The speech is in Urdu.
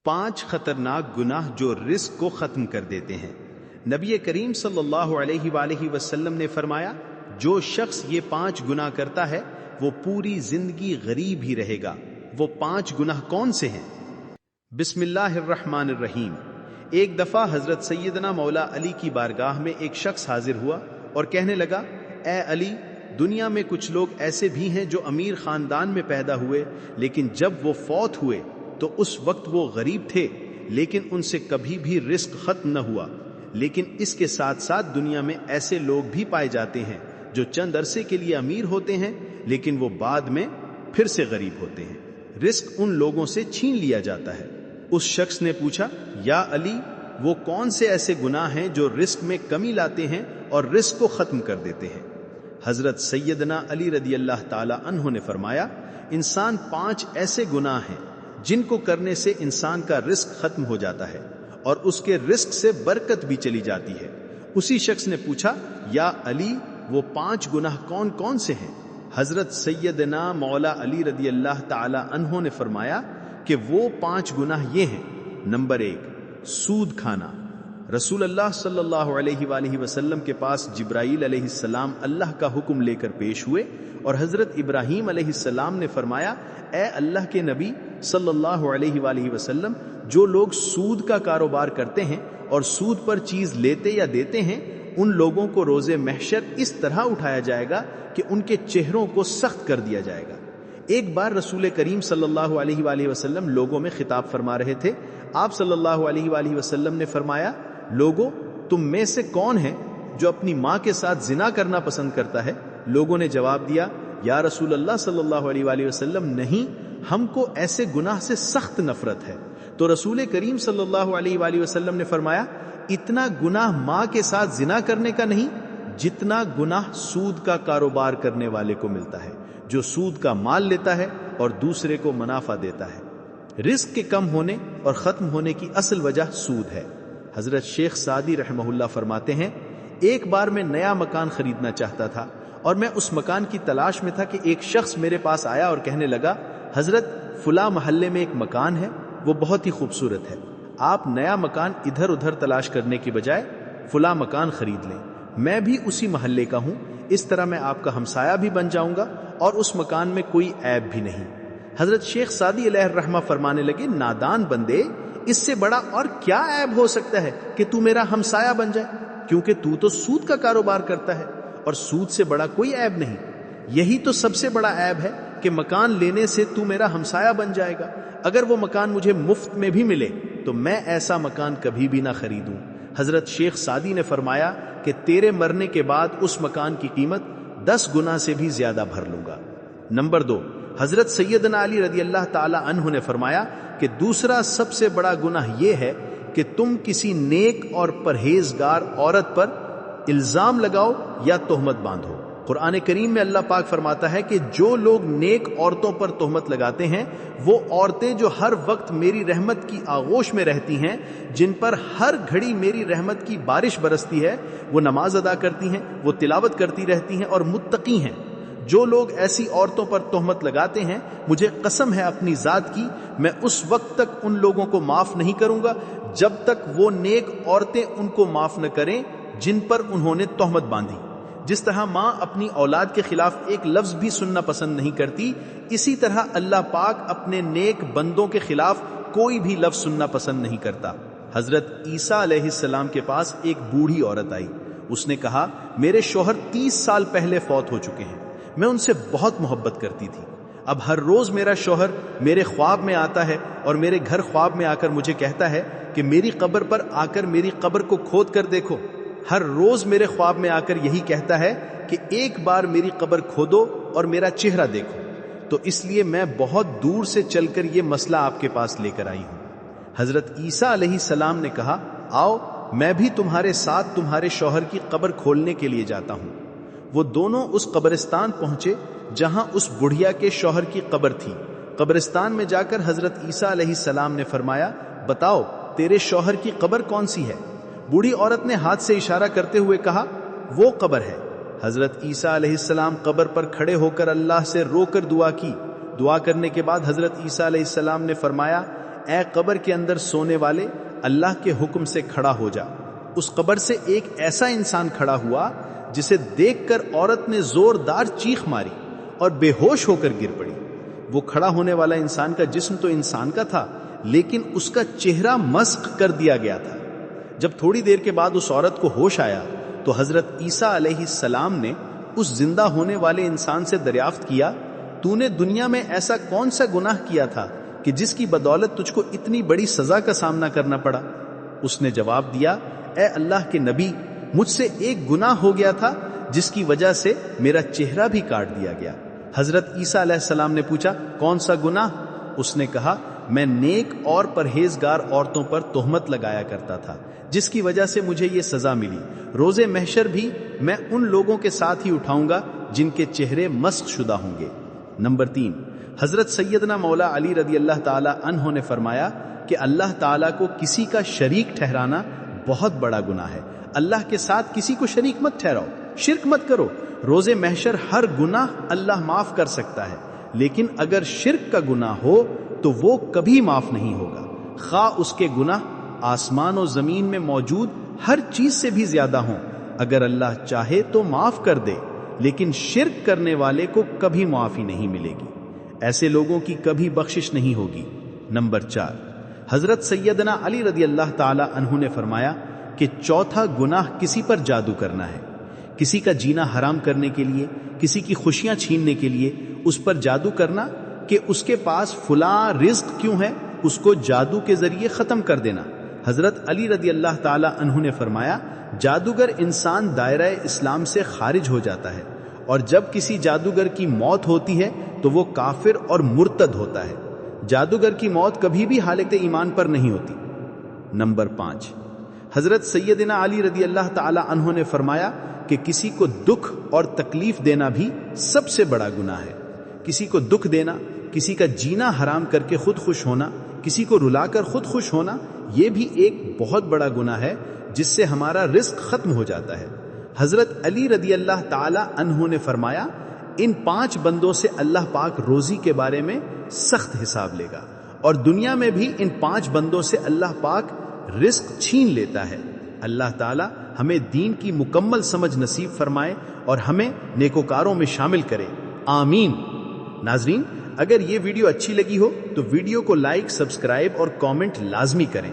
5 خطرناک گناہ جو رزق کو ختم کر دیتے ہیں۔ نبی کریم صلی اللہ علیہ وآلہ وسلم نے فرمایا، جو شخص یہ 5 گناہ کرتا ہے وہ پوری زندگی غریب ہی رہے گا۔ وہ 5 گناہ کون سے ہیں؟ بسم اللہ الرحمن الرحیم۔ ایک دفعہ حضرت سیدنا مولا علی کی بارگاہ میں ایک شخص حاضر ہوا اور کہنے لگا، اے علی، دنیا میں کچھ لوگ ایسے بھی ہیں جو امیر خاندان میں پیدا ہوئے، لیکن جب وہ فوت ہوئے تو اس وقت وہ غریب تھے، لیکن ان سے کبھی بھی رزق ختم نہ ہوا۔ لیکن اس کے ساتھ ساتھ دنیا میں ایسے لوگ بھی پائے جاتے ہیں جو چند عرصے کے لیے امیر ہوتے ہیں، لیکن وہ بعد میں پھر سے غریب ہوتے ہیں۔ رزق ان لوگوں سے چھین لیا جاتا ہے۔ اس شخص نے پوچھا، یا علی، وہ کون سے ایسے گناہ ہیں جو رزق میں کمی لاتے ہیں اور رزق کو ختم کر دیتے ہیں؟ حضرت سیدنا علی رضی اللہ تعالی عنہ نے فرمایا، انسان 5 ایسے گناہ ہیں جن کو کرنے سے انسان کا رزق ختم ہو جاتا ہے اور اس کے رزق سے برکت بھی چلی جاتی ہے۔ اسی شخص نے پوچھا، یا علی، وہ 5 گناہ کون کون سے ہیں؟ حضرت سیدنا مولا علی رضی اللہ تعالی عنہ نے فرمایا کہ وہ 5 گناہ یہ ہیں۔ نمبر 1، سود کھانا۔ رسول اللہ صلی اللہ علیہ وآلہ وسلم کے پاس جبرائیل علیہ السلام اللہ کا حکم لے کر پیش ہوئے اور حضرت ابراہیم علیہ السلام نے فرمایا، اے اللہ کے نبی صلی اللہ علیہ وآلہ وسلم، جو لوگ سود کا کاروبار کرتے ہیں اور سود پر چیز لیتے یا دیتے ہیں، ان لوگوں کو روز محشر اس طرح اٹھایا جائے گا کہ ان کے چہروں کو سخت کر دیا جائے گا۔ ایک بار رسول کریم صلی اللہ علیہ وآلہ وسلم لوگوں میں خطاب فرما رہے تھے۔ آپ صلی اللہ علیہ وآلہ وسلم نے فرمایا، لوگوں، تم میں سے کون ہے جو اپنی ماں کے ساتھ زنا کرنا پسند کرتا ہے؟ لوگوں نے جواب دیا، یا رسول اللہ صلی اللہ علیہ وآلہ وسلم، نہیں، ہم کو ایسے گناہ سے سخت نفرت ہے۔ تو رسول کریم صلی اللہ علیہ وآلہ وسلم نے فرمایا، اتنا گناہ ماں کے ساتھ زنا کرنے کا نہیں جتنا گناہ سود کا کاروبار کرنے والے کو ملتا ہے، جو سود کا مال لیتا ہے اور دوسرے کو منافع دیتا ہے۔ رزق کے کم ہونے اور ختم ہونے کی اصل وجہ سود ہے۔ حضرت شیخ سعدی رحمہ اللہ فرماتے ہیں، ایک بار میں نیا مکان خریدنا چاہتا تھا اور میں اس مکان کی تلاش میں تھا کہ ایک شخص میرے پاس آیا اور کہنے لگا، حضرت، فلاں محلے میں ایک مکان ہے، وہ بہت ہی خوبصورت ہے، آپ نیا مکان ادھر ادھر تلاش کرنے کی بجائے فلاں مکان خرید لیں، میں بھی اسی محلے کا ہوں، اس طرح میں آپ کا ہمسایہ بھی بن جاؤں گا اور اس مکان میں کوئی عیب بھی نہیں۔ حضرت شیخ سعدی علیہ الرحمہ فرمانے لگے، نادان بندے، اس سے بڑا اور کیا عیب ہو سکتا ہے کہ تو میرا ہمسایہ بن جائے، کیونکہ تو سود کا کاروبار کرتا ہے اور سود سے بڑا کوئی عیب نہیں۔ یہی تو سب سے بڑا عیب ہے کہ مکان لینے سے تو میرا ہمسایہ بن جائے گا۔ اگر وہ مکان مجھے مفت میں بھی ملے تو میں ایسا مکان کبھی بھی نہ خریدوں۔ حضرت شیخ سعدی نے فرمایا کہ تیرے مرنے کے بعد اس مکان کی قیمت 10 گنا سے بھی زیادہ بھر لوں گا۔ نمبر 2، حضرت سیدنا علی رضی اللہ تعالی عنہ نے فرمایا کہ دوسرا سب سے بڑا گناہ یہ ہے کہ تم کسی نیک اور پرہیزگار عورت پر الزام لگاؤ یا تہمت باندھو۔ قرآن کریم میں اللہ پاک فرماتا ہے کہ جو لوگ نیک عورتوں پر تہمت لگاتے ہیں، وہ عورتیں جو ہر وقت میری رحمت کی آغوش میں رہتی ہیں، جن پر ہر گھڑی میری رحمت کی بارش برستی ہے، وہ نماز ادا کرتی ہیں، وہ تلاوت کرتی رہتی ہیں اور متقی ہیں۔ جو لوگ ایسی عورتوں پر تہمت لگاتے ہیں، مجھے قسم ہے اپنی ذات کی، میں اس وقت تک ان لوگوں کو معاف نہیں کروں گا جب تک وہ نیک عورتیں ان کو معاف نہ کریں جن پر انہوں نے تہمت باندھی۔ جس طرح ماں اپنی اولاد کے خلاف ایک لفظ بھی سننا پسند نہیں کرتی، اسی طرح اللہ پاک اپنے نیک بندوں کے خلاف کوئی بھی لفظ سننا پسند نہیں کرتا۔ حضرت عیسیٰ علیہ السلام کے پاس ایک بوڑھی عورت آئی۔ اس نے کہا، میرے شوہر 30 سال پہلے فوت ہو چکے ہیں، میں ان سے بہت محبت کرتی تھی۔ اب ہر روز میرا شوہر میرے خواب میں آتا ہے اور میرے گھر خواب میں آ کر مجھے کہتا ہے کہ میری قبر پر آ کر میری قبر کو کھود کر دیکھو۔ ہر روز میرے خواب میں آ کر یہی کہتا ہے کہ ایک بار میری قبر کھودو اور میرا چہرہ دیکھو، تو اس لیے میں بہت دور سے چل کر یہ مسئلہ آپ کے پاس لے کر آئی ہوں۔ حضرت عیسیٰ علیہ السلام نے کہا، آؤ میں بھی تمہارے ساتھ تمہارے شوہر کی قبر کھولنے کے لیے جاتا ہوں۔ وہ دونوں اس قبرستان پہنچے جہاں اس بڑھیا کے شوہر کی قبر تھی۔ قبرستان میں جا کر حضرت عیسیٰ علیہ السلام نے فرمایا، بتاؤ تیرے شوہر کی قبر کون سی ہے؟ بوڑھی عورت نے ہاتھ سے اشارہ کرتے ہوئے کہا، وہ قبر ہے۔ حضرت عیسیٰ علیہ السلام قبر پر کھڑے ہو کر اللہ سے رو کر دعا کی۔ دعا کرنے کے بعد حضرت عیسیٰ علیہ السلام نے فرمایا، اے قبر کے اندر سونے والے، اللہ کے حکم سے کھڑا ہو جا۔ اس قبر سے ایک ایسا انسان کھڑا ہوا جسے دیکھ کر عورت نے زوردار چیخ ماری اور بے ہوش ہو کر گر پڑی۔ وہ کھڑا ہونے والا انسان کا جسم تو انسان کا تھا، لیکن اس کا چہرہ مسخ کر دیا گیا تھا۔ جب تھوڑی دیر کے بعد اس عورت کو ہوش آیا تو حضرت عیسیٰ علیہ السلام نے اس زندہ ہونے والے انسان سے دریافت کیا، تو نے دنیا میں ایسا کون سا گناہ کیا تھا کہ جس کی بدولت تجھ کو اتنی بڑی سزا کا سامنا کرنا پڑا؟ اس نے جواب دیا، اے اللہ کے نبی، مجھ سے ایک گناہ ہو گیا تھا جس کی وجہ سے میرا چہرہ بھی کاٹ دیا گیا۔ حضرت عیسیٰ علیہ السلام نے پوچھا، کون سا گناہ؟ اس نے کہا، میں نیک اور پرہیزگار عورتوں پر تہمت لگایا کرتا تھا، جس کی وجہ سے مجھے یہ سزا ملی۔ روز محشر بھی میں ان لوگوں کے ساتھ ہی اٹھاؤں گا جن کے چہرے مسخ شدہ ہوں گے۔ نمبر 3، حضرت سیدنا مولا علی رضی اللہ تعالی عنہ نے فرمایا کہ اللہ تعالیٰ کو کسی کا شریک ٹھہرانا بہت بڑا گناہ ہے۔ اللہ کے ساتھ کسی کو شریک مت ٹھہراؤ، شرک مت کرو۔ روز محشر ہر گناہ اللہ معاف کر سکتا ہے، لیکن اگر شرک کا گناہ ہو تو وہ کبھی معاف نہیں ہوگا، خواہ اس کے گناہ آسمان و زمین میں موجود ہر چیز سے بھی زیادہ ہوں۔ اگر اللہ چاہے تو معاف کر دے، لیکن شرک کرنے والے کو کبھی معافی نہیں ملے گی، ایسے لوگوں کی کبھی بخشش نہیں ہوگی۔ نمبر 4، حضرت سیدنا علی رضی اللہ تعالی عنہ نے فرمایا کہ چوتھا گناہ کسی پر جادو کرنا ہے، کسی کا جینا حرام کرنے کے لیے، کسی کی خوشیاں چھیننے کے لیے اس پر جادو کرنا کہ اس کے پاس فلاں رزق کیوں ہے، اس کو جادو کے ذریعے ختم کر دینا۔ حضرت علی رضی اللہ تعالی عنہ نے فرمایا، جادوگر انسان دائرہ اسلام سے خارج ہو جاتا ہے، اور جب کسی جادوگر کی موت ہوتی ہے تو وہ کافر اور مرتد ہوتا ہے۔ جادوگر کی موت کبھی بھی حالت ایمان پر نہیں ہوتی۔ نمبر 5، حضرت سیدنا علی رضی اللہ تعالی عنہ نے فرمایا کہ کسی کو دکھ اور تکلیف دینا بھی سب سے بڑا گناہ ہے۔ کسی کو دکھ دینا، کسی کا جینا حرام کر کے خود خوش ہونا، کسی کو رلا کر خود خوش ہونا، یہ بھی ایک بہت بڑا گناہ ہے جس سے ہمارا رزق ختم ہو جاتا ہے۔ حضرت علی رضی اللہ تعالی عنہ نے فرمایا، ان 5 بندوں سے اللہ پاک روزی کے بارے میں سخت حساب لے گا، اور دنیا میں بھی ان 5 بندوں سے اللہ پاک رزق چھین لیتا ہے۔ اللہ تعالی ہمیں دین کی مکمل سمجھ نصیب فرمائے اور ہمیں نیکوکاروں میں شامل کرے، آمین۔ ناظرین، اگر یہ ویڈیو اچھی لگی ہو تو ویڈیو کو لائک، سبسکرائب اور کامنٹ لازمی کریں۔